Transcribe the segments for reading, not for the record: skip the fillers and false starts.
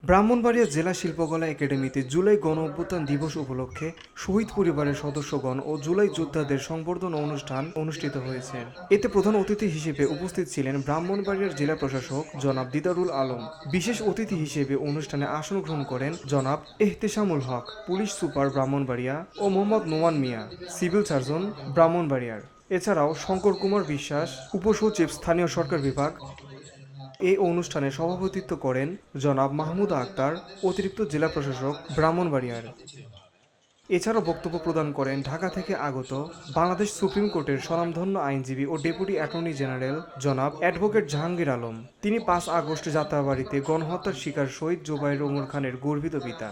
ব্রাহ্মণবাড়িয়া জেলা শিল্পকলা একাডেমিতে জুলাই গণ অভ্যুত্থান দিবস উপলক্ষে শহীদ পরিবারের সদস্যগণ ও জুলাই যোদ্ধাদের সংবর্ধনা অনুষ্ঠান অনুষ্ঠিত হয়েছে। এতে প্রধান অতিথি হিসেবে উপস্থিত ছিলেন ব্রাহ্মণবাড়িয়ার জেলা প্রশাসক জনাব দিদারুল আলম। বিশেষ অতিথি হিসেবে অনুষ্ঠানে আসন গ্রহণ করেন জনাব এহতেশামুল হক, পুলিশ সুপার ব্রাহ্মণবাড়িয়া, ও মোহাম্মদ নোমান মিয়া, সিভিল সার্জন ব্রাহ্মণবাড়িয়ার। এছাড়াও শঙ্কর কুমার বিশ্বাস, উপসচিব স্থানীয় সরকার বিভাগ। এই অনুষ্ঠানে সভাপতিত্ব করেন জনাব মাহমুদা আক্তার, অতিরিক্ত জেলা প্রশাসক ব্রাহ্মণবাড়িয়ার। এছাড়াও বক্তব্য প্রদান করেন ঢাকা থেকে আগত বাংলাদেশ সুপ্রিম কোর্টের স্বনামধন্য আইনজীবী ও ডেপুটি অ্যাটর্নি জেনারেল জনাব অ্যাডভোকেট জাহাঙ্গীর আলম। তিনি 5 আগস্ট যাত্রাবাড়িতে গণহত্যার শিকার শহীদ জুবাইর ওমর খানের গর্বিত পিতা।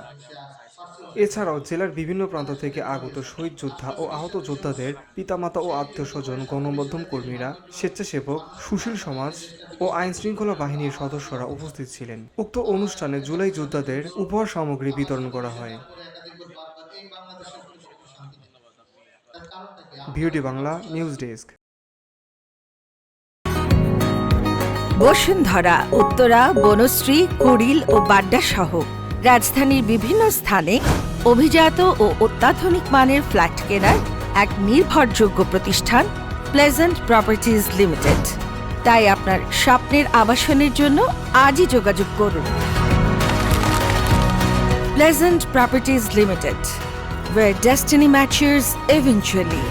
এছাড়াও জেলার বিভিন্ন প্রান্ত থেকে আগত শহীদ যোদ্ধা ও আহত যোদ্ধাদের পিতামাতা ও আত্মীয় স্বজন, গণমাধ্যম কর্মীরা, স্বেচ্ছাসেবক, সুশীল সমাজ ও আইন শৃঙ্খলা বাহিনীর সদস্যরা উপস্থিত ছিলেন। উক্ত অনুষ্ঠানে জুলাই যোদ্ধাদের উপহার সামগ্রী বিতরণ করা হয়। VOD Bangla news desk. Bashundhara, Uttara, Banasree, Kuril ও বাড্ডা সহ রাজধানীর বিভিন্ন স্থানে অভিজাত ও অত্যাধুনিক মানের ফ্ল্যাট কেনার এক নির্ভরযোগ্য প্রতিষ্ঠান প্লেজেন্ট প্রপার্টিজ লিমিটেড। তাই আপনার স্বপ্নের আবাসনের জন্য আজই যোগাযোগ করুন। Pleasant properties limited, where destiny matches eventually.